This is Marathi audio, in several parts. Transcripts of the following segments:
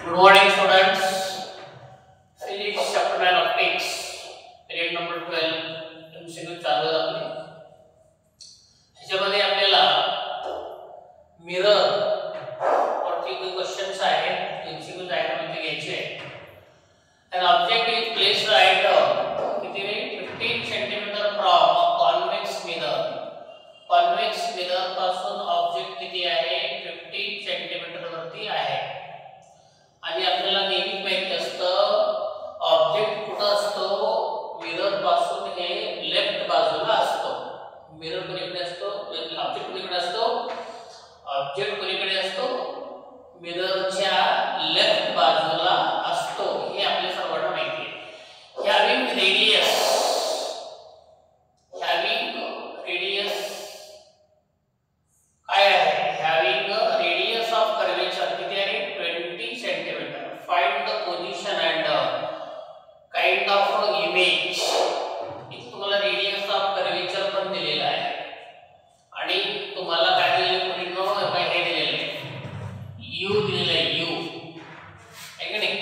Good morning, students. Physics chapter 9 optics, period number 12. MCQ चालू आहे आपली. ह्याच्यामध्ये आपल्याला मिरर वरती काही क्वेश्चन्स आहेत, MCQ आहेत म्हणजे घ्यायचे आहेत. An object is placed at किती रे 15 centimetre from a convex mirror. Convex mirror पासून ऑब्जेक्ट किती आहे 15 सेंटीमीटर वरती आहे. आणि आपल्याला नेहमी माहिती असतं ऑब्जेक्ट कुठे असतो मिरर पासून हे लेफ्ट बाजूला असतो. मिरर कोणीकडे असतो ऑब्जेक्ट कोणीकडे असतो ऑब्जेक्ट कोणीकडे असतो मिररच्या लेफ्ट बाजूला असतो. हे आपल्या सर्वांना माहिती आहे. हॅविंग रेडियस काय आहे हॅविंग रेडियस ऑफ कर्वेचर किती आहे 20 centimetre. Find the position and kind of image. इथे तुम्हाला रेडियस ऑफ कर्वेचर पण दिलेला आहे आणि तुम्हाला काय दिलेले पुढील हे दिलेले u दिलेले u आहे की नाही.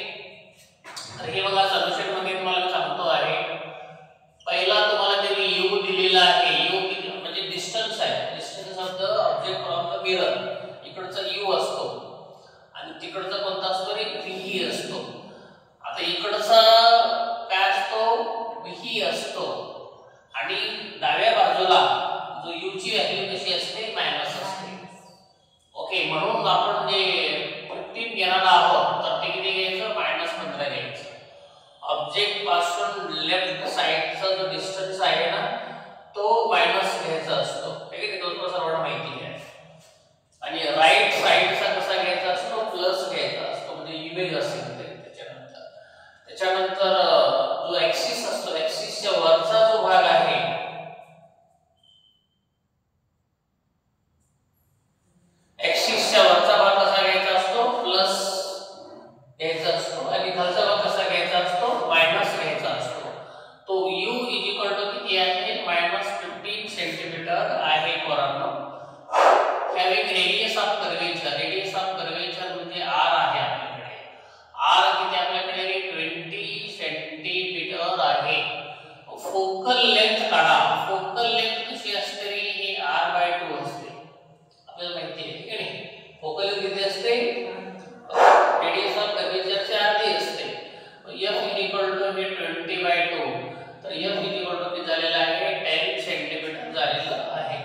तर हे बघा सोल्युशन मध्ये तुम्हाला सांगतो आहे पहिला तुम्हाला जे u दिलेला आहे u म्हणजे डिस्टन्स आहे distance of the object from the mirror. इकडचा u असतो आणि तिकडचा कोणता असतो रे v असतो. आता इकडचा काय असतो v असतो आणि डाव्या बाजूला जो u ची व्हॅल्यू कशी असते मायनस असते. ओके म्हणून आपण जे 15 घेणार आहोत तर ते किती घ्यायचं -15 घ्यायचं. ऑब्जेक्ट पासून लेफ्ट साइडचा जो डिस्टन्स आहे ना तो मायनस घ्यायचा असतो. ठीक आहे तो सर्वांना माहिती आहे. आणि राइट साइडचा कसा घ्यायचा असतो प्लस घ्यायचा असतो म्हणजे इमेज असेल त्याच्यानंतर जो ऍक्सिस असतो ऍक्सिसच्या वरचा जो भाग आहे ऍक्सिसच्या वरचा भाग कसा घ्यायचा असतो प्लस घ्यायचा असतो आणि खालचा भाग कसा घ्यायचा असतो मायनस घ्यायचा असतो. तो u किती आहे -15 सेंटीमीटर आहे पोरांनो. हॅविंग रेडियस ऑफ कर्वेचर म्हणजे r आहे आपल्याकडे. r किती आपल्याकडे 20 सेंटीमीटर आहे. फोकल लेंथ काढा. फोकल लेंथ कशी असते रे हे r/2 असते आपल्याला माहिती आहे ठीक आहे. फोकल लेंथ किती असते रेडियस ऑफ कर्वेचरच्या अर्धी असते. f = 20/2 तर f किती झालेला आहे 10 सेंटीमीटर झालेला आहे.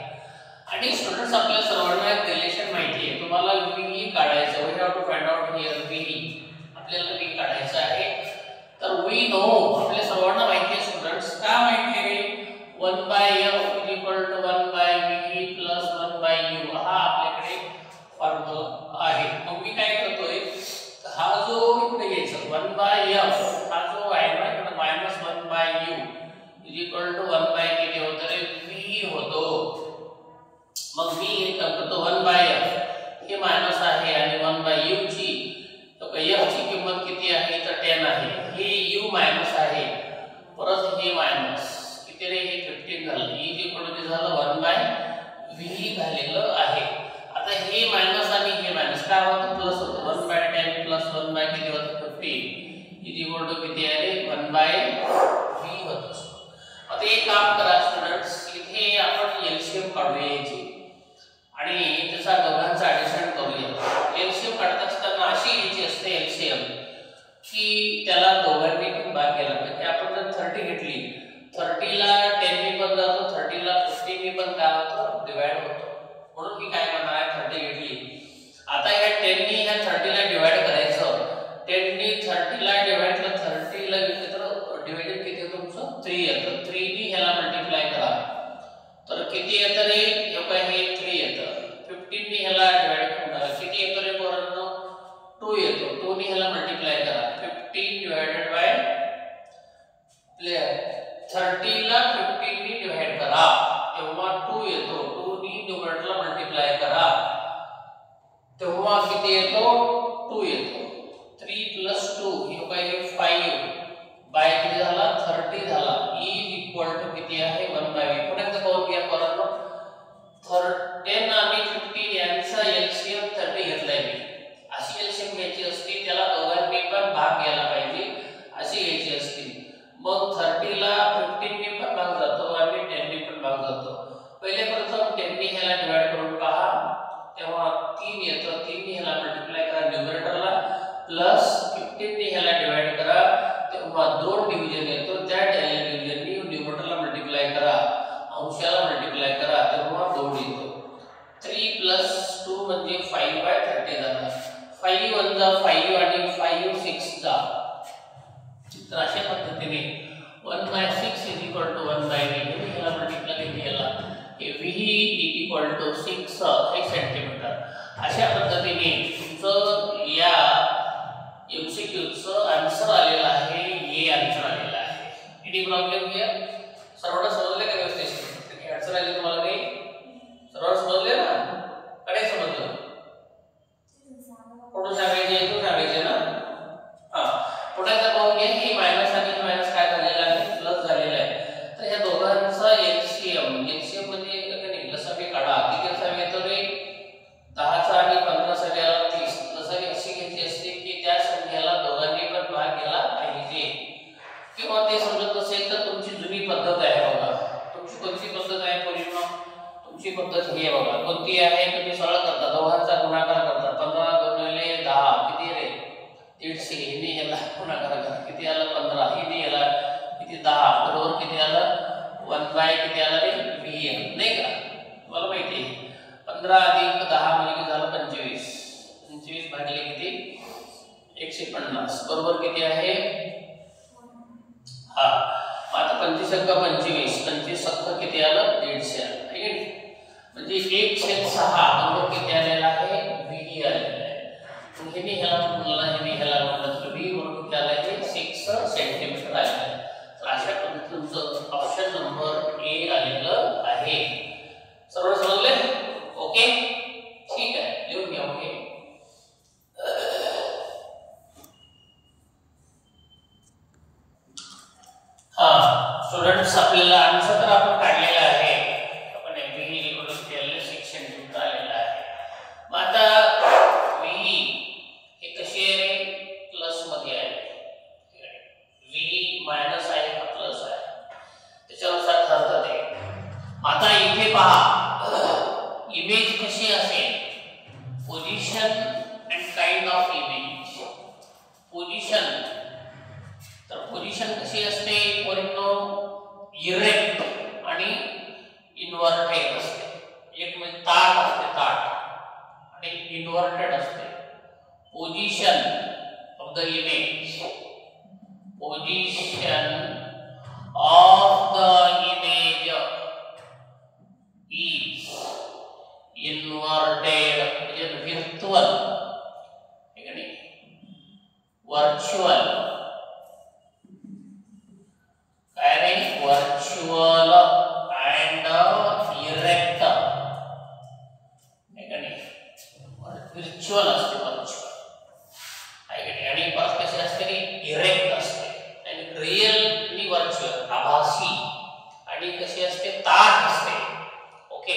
आणि स्टुडंट्स आपल्या सर्वांना एक रिलेशन माहिती आहे तुम्हाला v काढायचं we have to find out here v आपल्याला v काढायचं आहे. तर वी नो आपल्या सर्वांना माहिती आहे स्टुडंट्स का माहिती आहे 1/f = 1/v + 1/u हा आपल्याकडे फॉर्म्युला आहे. मग मी काय करतोय हा जो इकडे घ्यायचा 1/f हा जो आहे ना इकडे -1/u = 1/ किती होतं रे v होतो. मग मी हे करतो 1/f हे मायनस आहे आणि 1/u ची तो f ची किंमत किती आहे तर 10 आहे. हे u मायनस आहे परत हे मायनस किती रे हे 15 झालं. e = झालं 1/v झालेलं आहे. आता हे मायनस आणि हे मायनस काय होतं प्लस होतं 1/10 + 1/ किती होतं 15 = किती आहे रे 1/v होतं. आता एक काम करा स्टुडंट्स इथे आपण एलसीएम काढूया याची आणि त्याचा दोघांचा ऍडिशन करूया. एलसीएम काढत असताना अशी याची असते एलसीएम की त्याला दोघांनी पण भाग केला पाहिजे. आपण जर 30 घेतली 30 ला 10 ने पण जातो 30 ला 15 ने पण काय होतो डिवाइड होतो. म्हणून मी काय म्हणणार आहे 30 घेतली. आता या 10 ने ह्या 30 ला डिवाइड करायचं. 10 ने 30 ला डिवाइड ला 30 ला घेतलं तर डिवाइडेड किती होतं तुमचं 3 येतं. 3 ने ह्याला मल्टिप्लाय करा तर किती येतं रे हे काय हे 3 येतं. 15 ने ह्याला डिवाइड करा किती येतं रे पोरांनो 2 येतो. 2 ने ह्याला मल्टिप्लाय करा 15 डिवाइडेड बाय 30 ला 15 ने डिवाइड करा तेव्हा 2 येतो. 2 ने न्यूमरेटरला मल्टिप्लाय करा तेव्हा किती येतो 2 येतो. 3 + 2 हे काय 5 बाय किती झाला 30 झाला. e = किती आहे 1/v. पुन्हा एकदा पाहून घ्या पोरांनो 10 आणि 15 यांचा एलसीएम 30 घेतलाय मी. अशी एलसीएम घ्यायची असते त्याला दोघांनी भाग गेला पाहिजे अशी घ्यायची असते. मग 30 ला 15 ने पण भाग जातो आणि 10 ने पण भाग जातो. पहिले प्रथम 10 ने ह्याला डिवाइड करून पहा, तेव्हा 3 येतं. 3 ने ह्याला मल्टिप्लाय करा न्यूमरेटरला, प्लस 15 ने ह्याला डिवाइड करा, तेव्हा 2 डिव्हिजन येतो. त्या डिव्हिजननी न्यूमरेटरला मल्टिप्लाय करा, अंशाला मल्टिप्लाय करा, तेव्हा 2 येतो. 3 + 2 म्हणजे 5/30 झाला. 5 1 जा 5 आणि 5 6 जा. तर अशा पद्धतीने 1/6 = 1/v. ह्याला मल्टिप्लाय केला की v = 6 सेंटीमीटर. अशा पद्धतीने तुमचं या एमसीक्यूचं आन्सर आलेला आहे, हे आन्सर आलेला आहे. Any problem here? सर्वांना समजले का व्यवस्थित? हे आन्सर आले तुम्हाला काही? सर्वांना समजले ना? काय समजलं? पुढे सांगायचे इथून सांगायचे ना? पुढे आता पाहून घ्या की मायनस आणि मायनस काय झालेला आहे, प्लस झालेला आहे. तर ह्या दोघांचा एलसीएम म्हणजे नाही लसावी काढा. किती लसावी येतो रे? 10चा आणि 15चा याला 30. लसावी अशी घ्यायची असते की त्या संख्येला दोघांनी पण भाग केला पाहिजे. किंवा ते समजत नसेल तर तुमची जुनी पद्धत आहे बघा. तुमची कोणती पद्धत आहे पोरींनो? तुमची पद्धत ही आहे बघा. कोणती आहे? तुम्ही सरळ करता, दोघांचा गुणाकार करता. 15 × 10 किती रे? 150. हिने याला गुणाकार करा, किती आला? 15. हिने याला किती? 10. बरोबर किती आलं? 1 किती आला रे? v नाही का? मला माहिती आहे 15 + 10 म्हणजे झालं 25. 25 भागिले किती? 150. बरोबर किती आहे? हा, आता 25 × 25. 25 × किती आलं? 150 आलं. ठीक आहे. म्हणजे 1/6 बरोबर किती आलेला आहे? v आलेला आहे. मग हिने ह्याला म्हणला, हिने ह्याला म्हणलं तर v बरोबर किती आलं आहे? 6 सेंटीमीटर आलेलं आहे. तर अशा पद्धतीचं ऑप्शन नंबर ए आलेलं आहे. सर्व समजले? ओके, ठीक आहे, लिहून घ्या. ओके, स्टुडंट्स आपल्याला आन्सर तर आपण काढलेला आहे. आपण v = 6 सेंटीमीटर आलेला आहे. मग आता v हे कशी आहे रे? प्लस मध्ये आहे. v मायनस आहे का प्लस आहे? त्याच्यानुसार ठरतं ते. आता इथे पहा, इमेज कशी असेल? Position and kind of image. Position, तर पोझिशन कशी असते पोरींनो? इरेक्ट आणि इन्व्हर्टेड असते. एक म्हणजे ताठ असते, ताठ, आणि इन्व्हर्टेड असते. Position of the image, position of the image is inverted म्हणजे व्हर्च्युअल, ठीक आहे, व्हर्च्युअल काय रे? व्हर्च्युअल अँड इरेक्ट, ठीक आहे. व्हर्च्युअल असते, व्हर्च्युअल आहे. आणि परत कशी असते रे? इरेक्ट असते. आणि रिअल आणि व्हर्च्युअल, आभासी, आणि कशी असते? ताठ असते. ओके,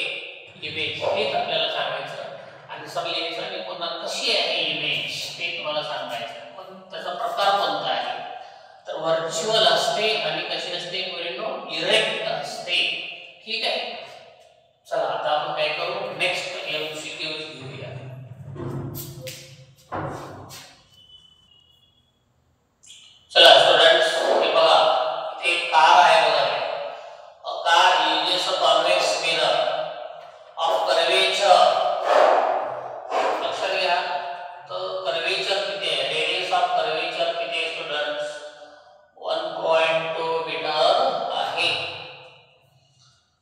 इमेज हेच आपल्याला सांगायचं. आणि सर लिहायचं आणि पुन्हा कशी आहे इमेज ते तुम्हाला सांगायचं. पण त्याचा प्रकार कोणता आहे? तर व्हर्च्युअल असते आणि कशी असते पोरींनो? इरेक्ट असते. ठीक आहे. चला आता आपण काय करू? नेक्स्ट एमसीक्यूज घेऊया. चला स्टुडंट्स, हे बघा इथे कार आहे बघा. A car uses a convex mirror of curvature. लक्षात घ्या, तर कर्वेचर किती आहे? रेडियस ऑफ कर्वेचर किती आहे स्टुडंट्स? 1.2 मीटर आहे.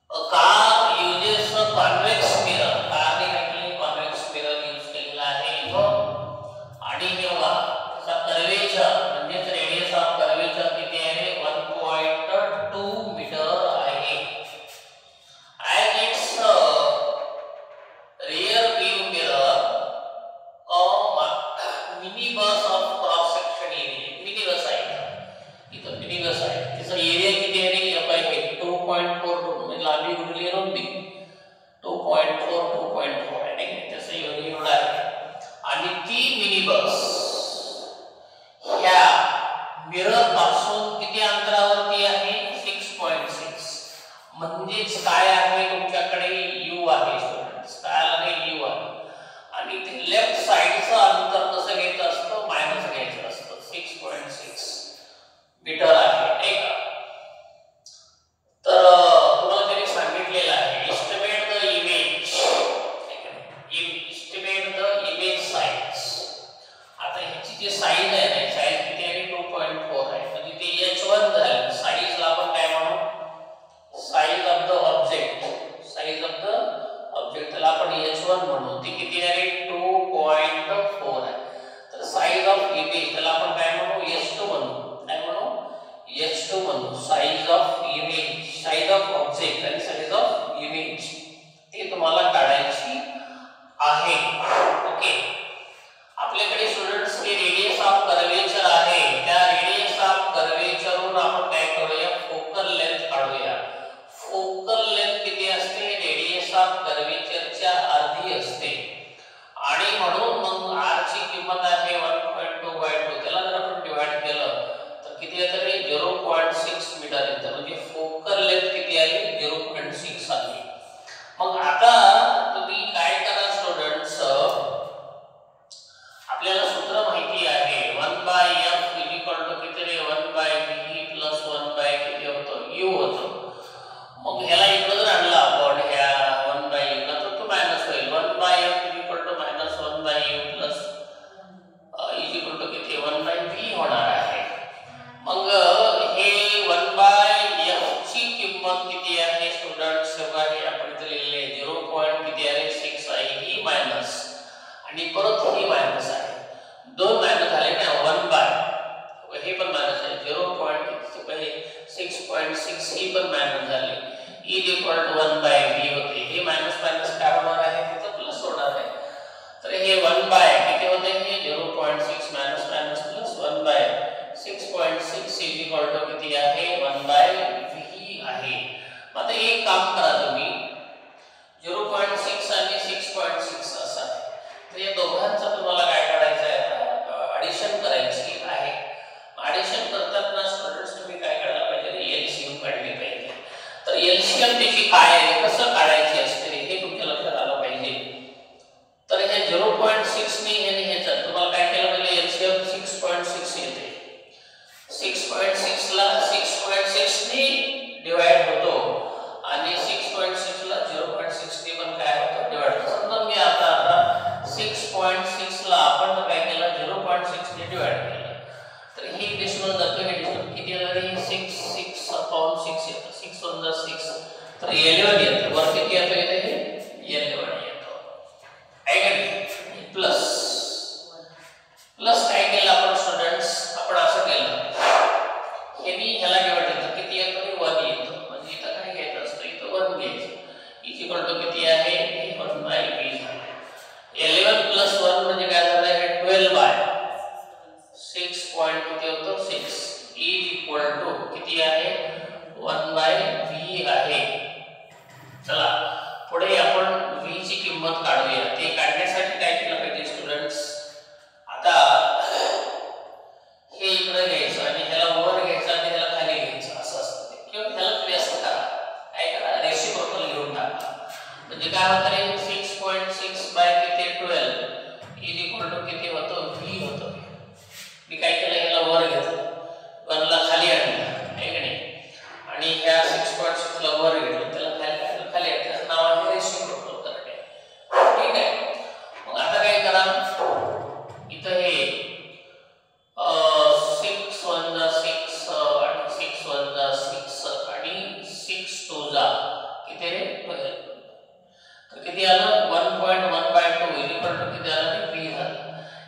A car uses a convex mirror. कारने काही कॉन्व्हेक्स मिरर यूज केलेला आहे आणि हे बघा त्याचा कर्वेचर म्हणजे रेडियस ऑफ कर्वेचर किती आहे? 1.2 मीटर आहे. As its rear view mirror, minibus of cross section area. minibus आहे इथं, minibus आहे. त्याचा एरिया किती आहे रे? f आहे 2.42 म्हणजे लांबी गुणिले रुंदी 2.4 आहे. त्याचा एरिया एवढा आहे. आणि ती मिनीबस ह्या जी साईज आहे ना साईज किती आहे 2.4 आहे म्हणजे ते h1 झालं साईजला आपण काय म्हणू size of the object size of the object त्याला आपण h1 म्हणू ती किती आहे 2.4 आहे तर साईज ऑफ इमेज त्याला आपण काय म्हणू h2 म्हणू काय म्हणू h2 म्हणू size of image size of object आणि साईज ऑफ इमेज ते तुम्हाला काढायची आहे ओके आपल्याकडे स्टुडंट्स हे रेडियस ऑफ कर्वेचर आहे त्या रेडियस ऑफ कर्वेचरवरून आपण काय करूया फोकल लेंथ काढूया फोकल लेंथ किती असते रेडियस ऑफ कर्वेचरच्या अर्धी असते आणि म्हणून मग r ची किंमत आहे 1.2/2 त्याला जर आपण डिवाइड केलं तर किती येतं रे 0.6 मीटर येतं म्हणजे फोकल लेंथ किती आली 0.6 आली मग आता तुम्ही काय करा स्टुडंट्स आपल्याला सूत्र माहिती आहे 1/f किती रे 1/v + 1 किती होतं u होतं मग ह्याला इकडे जर आणला आपण ह्या 1/u ला तर तो मायनस होईल 1/f = -1u + किती 1/v होणार आहे मग हे 1/f ची किंमत किती आहे स्टुडंट्स बघा हे आपण इथे लिहिले 0. किती आहे 6 आहे ही मायनस आणि परत ही मायनस आहे दोन मायनस झाले ना 1 हे पण मायनस आहे 0.6 ही पण मायनस झाली e = 1/v होते हे मायनस मायनस काय होणार आहे तिथे प्लस होणार आहे तर हे 1 किती होते हे 0.6 मायनस मायनस प्लस 1/6.6 किती आहे 1/v आहे आता एक काम करा तुम्ही 0.6 आणि 6.6 असं आहे तर या दोघांचा तुम्हाला काय काढायचं आहे आता ॲडिशन करायची आहे ॲडिशन करताना स्टुडंट्स तुम्ही काय करायला पाहिजे एलसीएम काढली पाहिजे तर एलसीएम त्याची काय आहे कसं काढायची असते हे तुमच्या लक्षात आलं पाहिजे तर हे 0.6 ने आणि ह्याच्यात तुम्हाला काय केलं पाहिजे एलसीएम 6.6 येते 6.6 ला 6.6 ने डिवाइड होतो आणि 6.6 ला 0.6 ने पण काय होतं डिवाइड होतो समजा मी आता 6.6 ला आपण काय केलं 0.6 ने डिवाइड केलं तर ही डेसिमल जातो हे डेसिमल किती आलं रे 6/6 येतं 6 × 6 तर 11 येतं वर किती येतं इथे हे 11 येतं आहे का प्लस प्लस काय केलं आपण स्टुडंट्स आपण असं केलं हे मी ह्याला डिवाइड केलं किती येतं 1 येतं म्हणजे इथं काय घ्यायचं असतं इथं 1 घ्यायचं किती आहे 1/v 11 + 1 म्हणजे काय झालं हे 12/6 पॉइंट किती होतं 6 e = किती आहे 1/v आहे चला पुढे आपण v ची किंमत काढूया ते काढण्यासाठी काय केलं पाहिजे स्टुडंट्स आता हे इकडे घ्यायचं आणि ह्याला वर घ्यायचं आणि ह्याला खाली घ्यायचं असं असतं किंवा ह्याला व्यस्त करा काय करा रेसिप्रोकल लिहून टाका म्हणजे काय होतं रे 6.6/12 किती होतं v होतं मी काय केलं ह्याला वर घेतलं 1 ला खाली आणलं आहे की नाही आणि ह्या 6.6 ला वर घेतलं त्याला खाली त्याचं नाव आहे रेसिप्रोकल करणे ठीक आहे मग आता काय करा इथं हे 6 × 1 = 6 आणि 6 × 1 = 6 आणि 6 × 2 = किती रे 12 तर किती आलं 1.1/2 किती आलं v झालं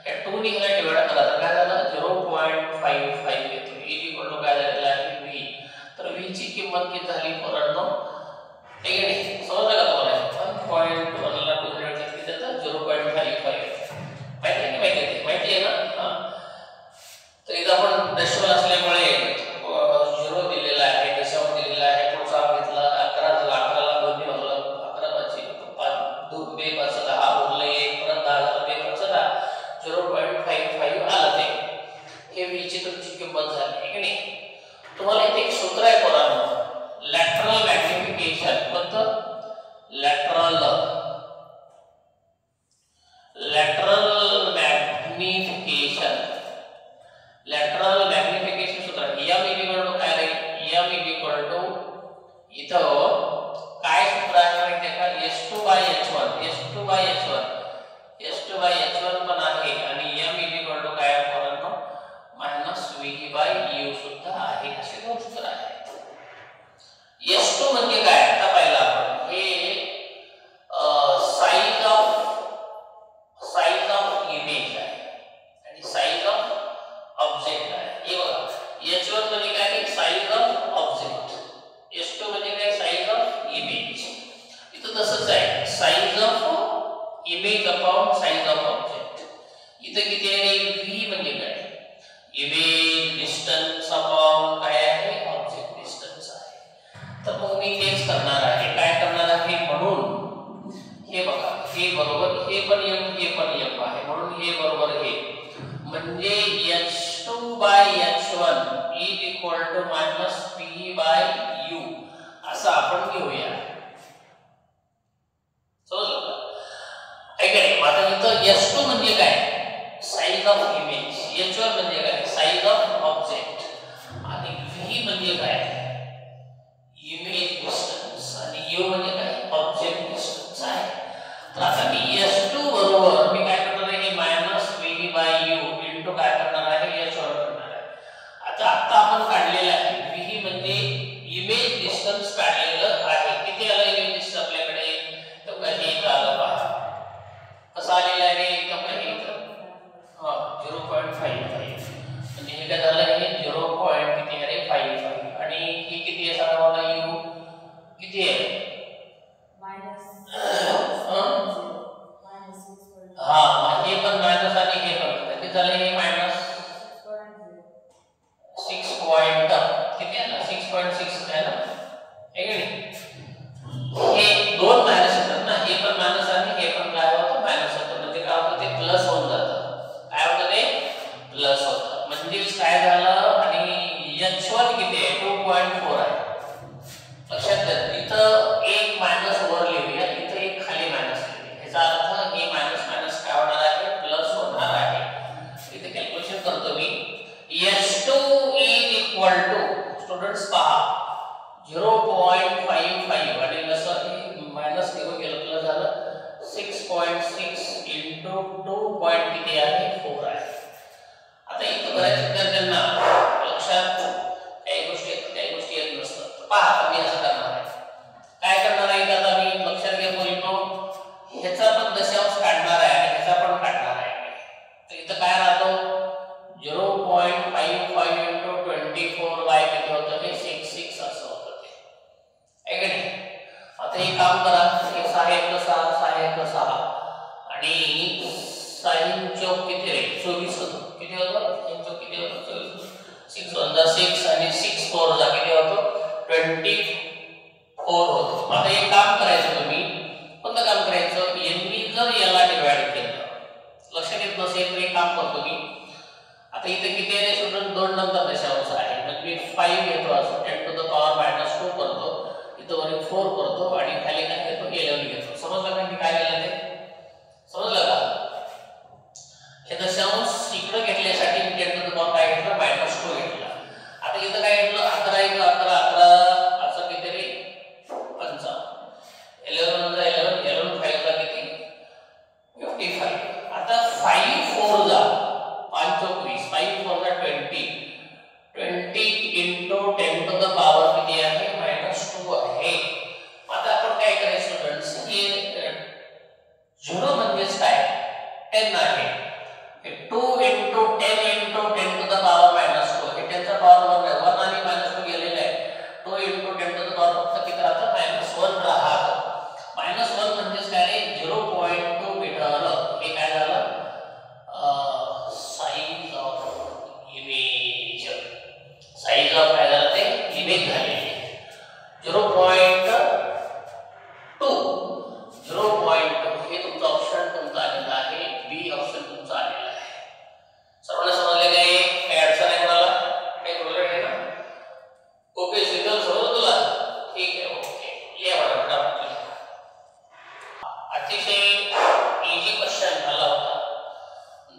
या 2 ने ह्याला डिवाइड करा तर काय झालं 0.55 येतो e काय झालेला आहे v तर v ची किंमत किती झाली पोरांनो ठीक आहे समजलं का तुम्हाला 1.1 ला 2 ने किती येतं 0.55 माहिती आहे ना हां तर इथं आपण डेसिमल असल्यामुळे 0 दिलेला आहे दशांश दिलेला आहे पुढचा घेतला 11 झाला 11 ला 2 ने भागलं 11 × 5 2 2 5 10 उरले 1 परत 10 झालं 2 5 10 0.55 आलं ते हे v ची तुमची किंमत झाली आहे की नाही तुम्हाला इथे एक सूत्र आहे पोरांनो लॅटरल मॅग्निफिकेशन कोणतं लॅटरल मॅग्निफिकेशन सूत्र m काय राहील m इथं काय सूत्र आहे माहिती आहे का S2/H1 पण आहे आणि m काय S1 म्हणजे काय साइज ऑफ ऑब्जेक्ट, S2 म्हणजे काय साइज ऑफ इमेज. इथं तसंच आहे size of image upon size of object. इथं किती आहे V म्हणजे काय इमेज डिस्टन्स अपॉन काय आहे ऑब्जेक्ट डिस्टन्स आहे. तर मग मी तेच करणार आहे. काय करणार आहे म्हणून हे बघा हे बरोबर हे पण m आहे म्हणून हे बरोबर हे म्हणजे h2 by h1 is equal to minus p by u असं आपण घेऊया. समजलं का? ऐका आता इथं h2 म्हणजे काय साइज ऑफ इमेज, h1 म्हणजे काय साइज ऑफ ऑब्जेक्ट आणि v म्हणजे काय इमेज डिस्टन्स आणि u म्हणजे काय ऑब्जेक्ट डिस्टन्स आहे. तर आता मी s2 बरोबर मी काय करणार आहे minus v by u into काय करणार आहे h1 करणार आहे. आता आपण काढलेलं आहे v म्हणजे इमेज डिस्टन्स काढलेलं आहे. किती आलं इमेज डिस्टन्स आपल्याकडे तर काही आलं पहा कसं आलेलं आहे तर काही 0.55 म्हणजे हे काय झालं हे 0. किती आहे 55 आणि हे किती आहे सांगा मला u किती आहे हा हे पण मायनस आणि हे पण किती झालं हे मायनस 6 पॉइंट किती आहे ना 6.6 आहे ना हे हे दोन मायनस येतात ना हे पण मायनस आणि हे पण काय होतं मायनस होतं म्हणजे काय होतं ते प्लस होऊन जातं. काय होतं ते प्लस होतं म्हणजेच काय झालं आणि h1 किती आहे 2.4 आहे. लक्षात घ्या इथं एक मायनस वर लिहूया इथं एक खाली मायनस लिहूया. याचा अर्थ हे मायनस मायनस काय होणार आहे प्लस होणार आहे. इथे कॅल्क्युलेशन करतो मी h2 is equal to students पहा 0.55 आणि कसं हे मायनस निघून गेलं प्लस झालं 6.6 into 2 किती आहे 4 आहे. आता इथं बऱ्याच विद्यार्थ्यांना लक्षात काही गोष्टी येत नसतात. पहा मी असं करणार आहे काय करणार आहे आता मी लक्षात घ्या बोलतो ह्याचा पण दशांश काढणार आहे आणि ह्याचा पण काढणार आहे. तर इथं काय राहतो 0.55 into 24 बाय किती होतं हे 66 असं होतं ते आहे का नाही. आता हे काम करा हे 6 आणि 6 चौक किती रे 24 होतं किती होतं 3 चौक किती होतं 24 6 आणि 6 4 जा किती होतं 24 होतं. आता एक काम करायचं तुम्ही कोणतं काम करायचं यांनी जर याला डिवाइड केलं लक्षात येत नसेल तर एक काम करतो मी आता इथे किती आहे स्टुडंट 2 नंतर दशांश आहे म्हणजे मी 5 घेतो असं 10 to the power -2 करतो इथं वर 4 करतो आणि खाली काय घेतो 11 घेतो. समजलं का मी काय केलं ते समजलं का? हे दशांश इकडे घेतल्यासाठी मी 10 to the power काय घेतलं -2 घेतला. आता इथं काय घेतलं 11 असं किती 55 11 5 ला किती 55. आता 5 4 जा 5 चौक 20 5 4 जा 20 into 10 to the power किती आहे -2 आहे. आता आपण काय करायचं स्टुडंट्स हे 0 म्हणजेच काय 10 आहे 2 into 10 into 10 to the power -2 हे 10 चा पॉवर 1 आहे 1 आणि -2 गेलेला आहे 2 into 10 to the power फक्त किती राहतं -1 राहतं. -1 म्हणजेच काय रे 0.2 मीटर हे काय झालं साइज ऑफ इमेज काय झालं ते इमेज झाले 0.2 हे तुमचं ऑप्शन तुमचा आलेला आहे बी ऑप्शन तुमचा आलेला आहे. सर्वांना समजले काही अडचण आहे कोणाला काही प्रॉब्लेम आहे ना ओके सिंगल समजलं तुला ठीक आहे ओके ये बघा अतिशय इझी क्वेश्चन आला होता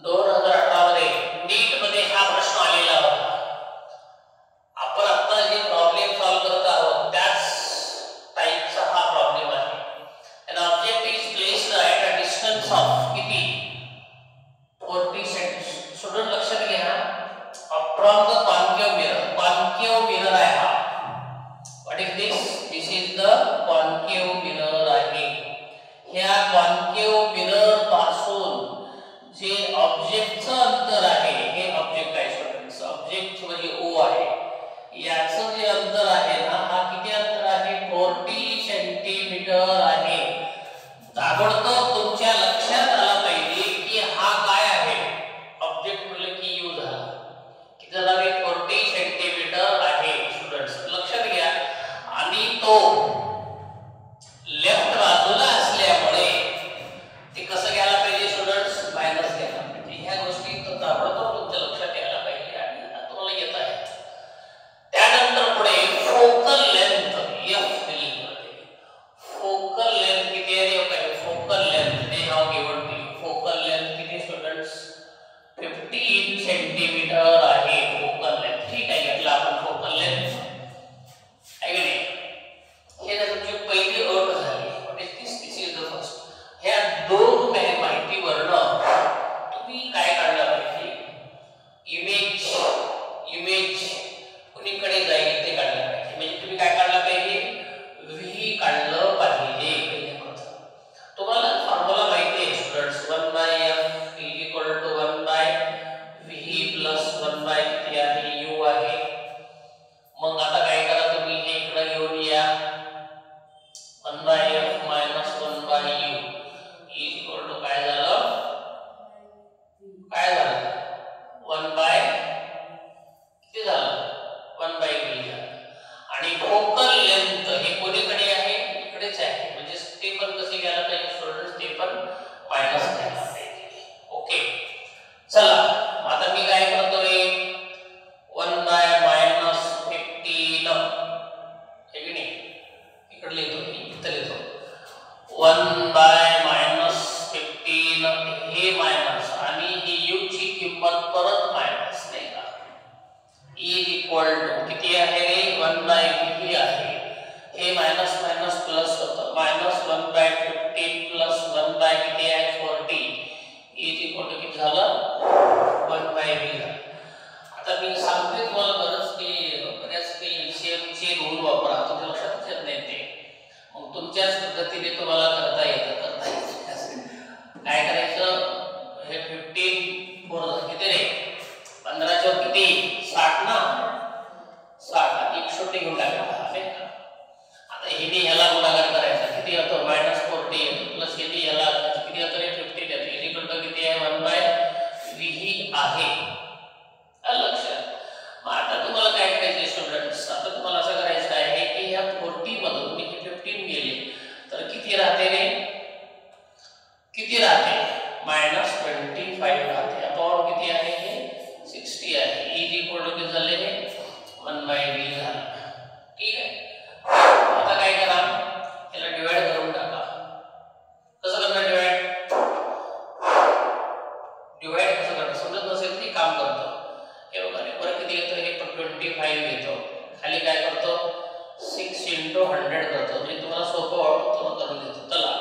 2018 मध्ये नीट मध्ये हा प्रश्न आलेला होता. आपण आता जे प्रॉब्लेम सॉल्व करत आहोत त्याच टाइपचा हा प्रॉब्लेम आहे. an object is placed at a distance of किती 40 सेंटीमीटर. स्टुडंट लक्षात घ्या from the concave mirror आहे हा. what is this is the concave mirror आहे. ह्या concave mirror पासून जे ऑब्जेक्टचं अंतर आहे हे ऑब्जेक्ट आहे स्टुडंट्स ऑब्जेक्ट म्हणजे O आहे 15 सेंटीमीटर आहे फोकल लेंथ. ठीक आहे, घेतला आपण फोकल लेंथ आहे की नाही. हे जर तुमची पहिली अट झाली, दिस इज द फर्स्ट. ह्या दोन माहितीवरनं तुम्ही काय काढलं पाहिजे, इमेज कुणीकडे जाईल ते काढलं पाहिजे. म्हणजे तुम्ही काय काढलं पाहिजे, व्ही काढलं पाहिजे. तुम्हाला फॉर्म्युला माहिती आहे स्टुडंट्स, 1/f = 1/v प्लस 1 किती आहे, u आहे. मग आता काय करा, तुम्ही हे इकडे घेऊन या, 1/f - 1/u = काय झालं, 1/, किती झालं, 1/v झालं. आणि फोकल लेंथ हे कोणीकडे आहे, इकडेच आहे. म्हणजे ते पण कसे घ्यायला पाहिजे स्टुडंट्स, ते पण मायनस घ्यायला पाहिजे. ओके, चला आता मी काय करतोय, 1/-15 हे की नाही, इकडे लिहितो मी, इथे लिहितो 1/-15 हे मायनस आणि ही u ची किंमत परत मायनस, नाही का. E किती आहे रे, 1/v आहे. हे मायनस मायनस प्लस होतं, -1/15 प्लस 1 किती आहे, 40. किती झालं, 1/v झालं. आता मी सांगते तुम्हाला बरंच काही एलसीएम चे रूल वापरा, तुमच्या लक्षात येत नाही ते. मग तुमच्याच पद्धतीने तुम्हाला करता येतं. काय करायचं, हे 15 4 किती रे, 15 च्या किती, 60 ना, 60 एक छोटे घेऊन टाकायचा, नाही का. आता हिने ह्याला गुणाकार करायचा, किती होतो, -40 प्लस किती ह्याला किती होतं रे, 50 येतं. इक्वल किती आहे, 1/v आहे. लक्षात. मग आता तुम्हाला काय करायचं स्टुडंट्स, आता तुम्हाला असं करायचं आहे की ह्या 40 मधून हे 15 गेले तर किती राहते रे, किती राहते, -25 राहते. अपॉन किती आहे, हे 60 आहे. किती झाले, 1/v झालं. ठीक आहे, आता काय करा, याला डिवाइड करून टाका. कसं करणार डिवाइड कसं करणार, समजत नसेल ती काम करतो. हे बघा रे, परत किती येतो, हे 25 घेतो, खाली काय करतो, 6 × 100 करतो. म्हणजे तुम्हाला सोपं वाटतं करून देतो. चला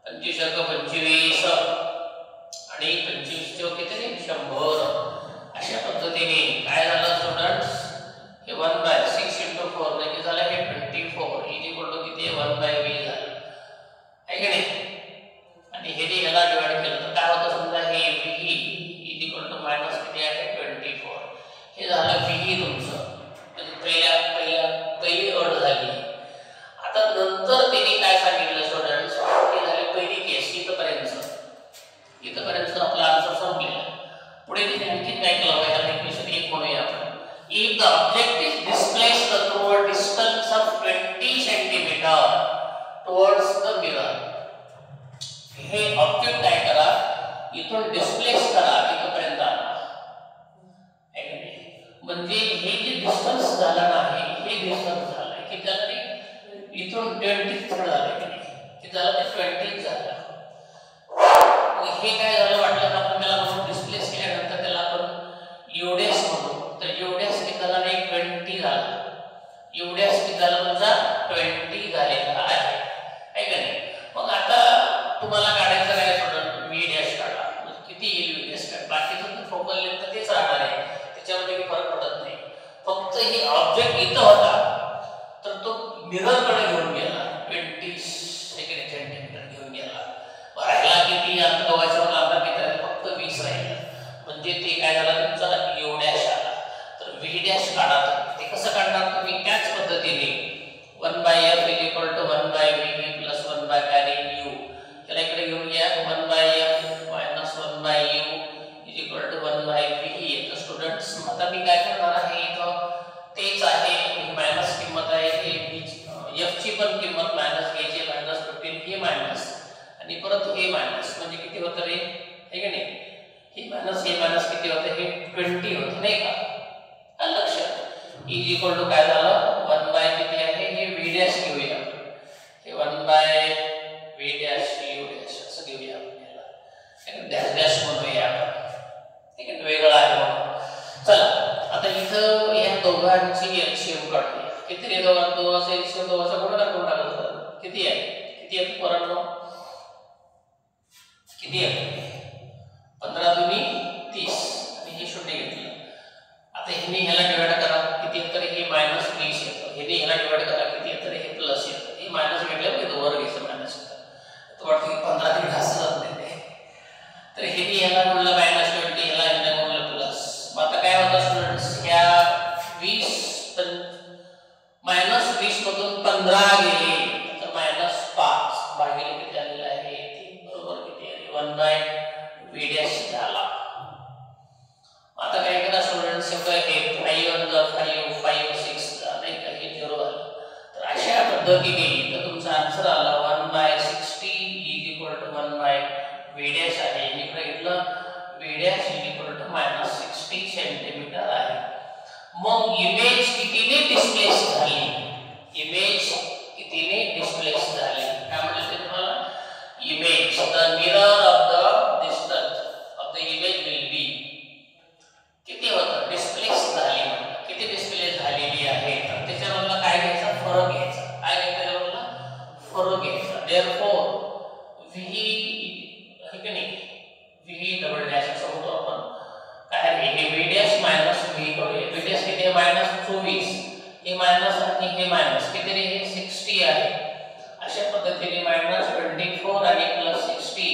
25 × 25 आणि 25 चे किती, 100. अशा पद्धतीने काय झालं स्टुडंट्स, हे 1/6 × 4 म्हणजे झालं हे 24 किती आहे, 1/v झालं, आहे की नाही. आणि हे जे याला डिवाइड केलं तर काय होतं, समजा हे v मायनस किती आहे, 24. हे झालं v तुमचं, म्हणजे पहिली अट झाली. आता नंतर त्यांनी काय सांगितलं स्टुडंट्स, हे झाले पहिली केस, इथपर्यंत आपला आन्सर संपलेला. पुढे त्यांनी आणखी काय केलं, ह्याला इक्वेशन 1 म्हणूया आपण. If the object is displaced through a distance of 20 cm towards the mirror, हे ऑब्जेक्ट काय करा, इथून डिस्प्लेस करा इथपर्यंत आणा. म्हणजे हे जे डिस्टन्स झालं नाही, हे डिस्टन्स झालं किती झालं रे, इथून 20 थोडं झालं की नाही, किती झालं ते 20 झालं. हे काय झालं, वाटलं आपण त्याला म्हणून डिस्प्लेस केल्यानंतर त्याला आपण एवढेच म्हणू, तर एवढ्याच किती झाला रे, 20 झाला. एवढ्याच किती झालं तुमचा, 20 झालेला आहे का नाही. मग आता तुम्हाला काढायचं काय स्टुडंट, v डॅश काढा. किती येईल v डॅश काढा, बाकीचं फोकल लेंथ तेच राहणार आहे, त्याच्यामध्ये काही फरक पडत नाही. फक्त हे ऑब्जेक्ट इथं होता तर तो मिरर कडे घेऊन गेला, 20 सेंटीमीटर घेऊन गेला. राहिला किती, आता दोघांच्या अंतर किती, फक्त 20 राहिलं. म्हणजे ते काय झालं तुमचा u डॅश आला. तर v डॅश काढा. ते कसं काढणार तुम्ही, त्याच पद्धतीने 1/f = 1/v प्लस 1/u. त्याला इकडे घेऊन घ्या, 1/f - 1/u = 1/v. तर स्टुडंट्स आता मी काय करणार आहे, इथं तेच आहे, मायनस किंमत आहे, हे f ची पण किंमत मायनस घ्यायची, -15 हे मायनस आणि परत हे मायनस, म्हणजे किती होतं रे, हे की नाही, हे मायनस किती होतं, हे 20 होतं, नाही का. लक्षात. = काय झालं, 1 किती आहे, हे v डॅश घेऊया, हे 1/v डॅश u डॅश असं घेऊया आपण, याला डॅश डॅश म्हणूया आपण, ठीक आहे, वेगळा चला आता इथं या दोघांची एलसीएम काढूया. किती रे दोघांचा एलसीएम दोघांचा गुणाकार करून टाकायचा. किती आहे पोरांनो? किती आहे? 15 दुनी 30 आणि हे शून्य घेतलं. आता ह्याने ह्याला डिवाइड करा किती येतं? हे मायनस 20 येतं. ह्याने ह्याला डिवाइड करा किती येतं? हे प्लस येतं. हे मायनस घेतल्यावर हे वर घ्यायचं मायनस येतं. तो वाटतं 15 तरी घास जात नाही ते. तर ह्याने ह्याला गुणलं मायनस 20, ह्याला ह्याला गुणलं प्लस. मग आता काय होतं स्टुडंट्स? ह्या 20 मायनस 20 मधून 15 गेले तर -5 भागिले किती आलेलं आहे? 3 बरोबर किती आहे? 1/v' झाला. आता काय करा स्टुडंट्स? हे 5 5 6 नाही का? हे 0 आलं. तर अशा पद्धतीने तर तुमचा आन्सर आला 1/60 = 1/v' आहे. इकडे घेतलं v' = -60 सेंटीमीटर आहे. मग इमेज कितीने डिस्प्लेस झाली? इमेज कितीने डिस्प्लेस झाली? काय म्हणाले तुम्हाला? Image the mirror of the distance of the image will be किती होतं? डिस्प्लेस झाली. किती डिस्प्लेस झालेली आहे? तर त्याच्यावरला काय घ्यायचा? फरक घ्यायचा. काय घ्यायचा त्यावरला? फरक घ्यायचा. देअरफॉर व्ही हे की नाही व्ही डबल डॅश असं होतो आपण. काय आहे हे v' मायनस v करूया. v' किती आहे? -24. हे मायनस आणि हे मायनस किती रे? हे 60 आहे. अशा पद्धतीने -24 आणि +60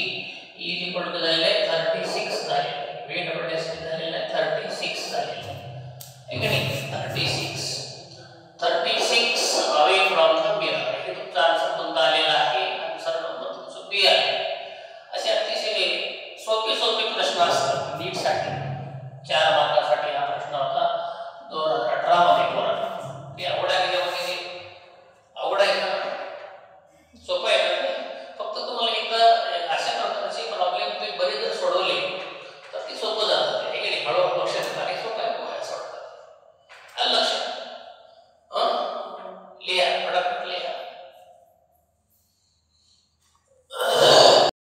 = झाले 36 झाले. v डबल डॅश झालेला आहे 36 झालेला आहे की नाही? 36 अवे फ्रॉम द मिरर. हे तुमचा आन्सर कोणता आलेला आहे? आन्सर नंबर तुमचा बी आहे. असे अतिशय सोपे प्रश्न असतात नीट साठी 4 मार्क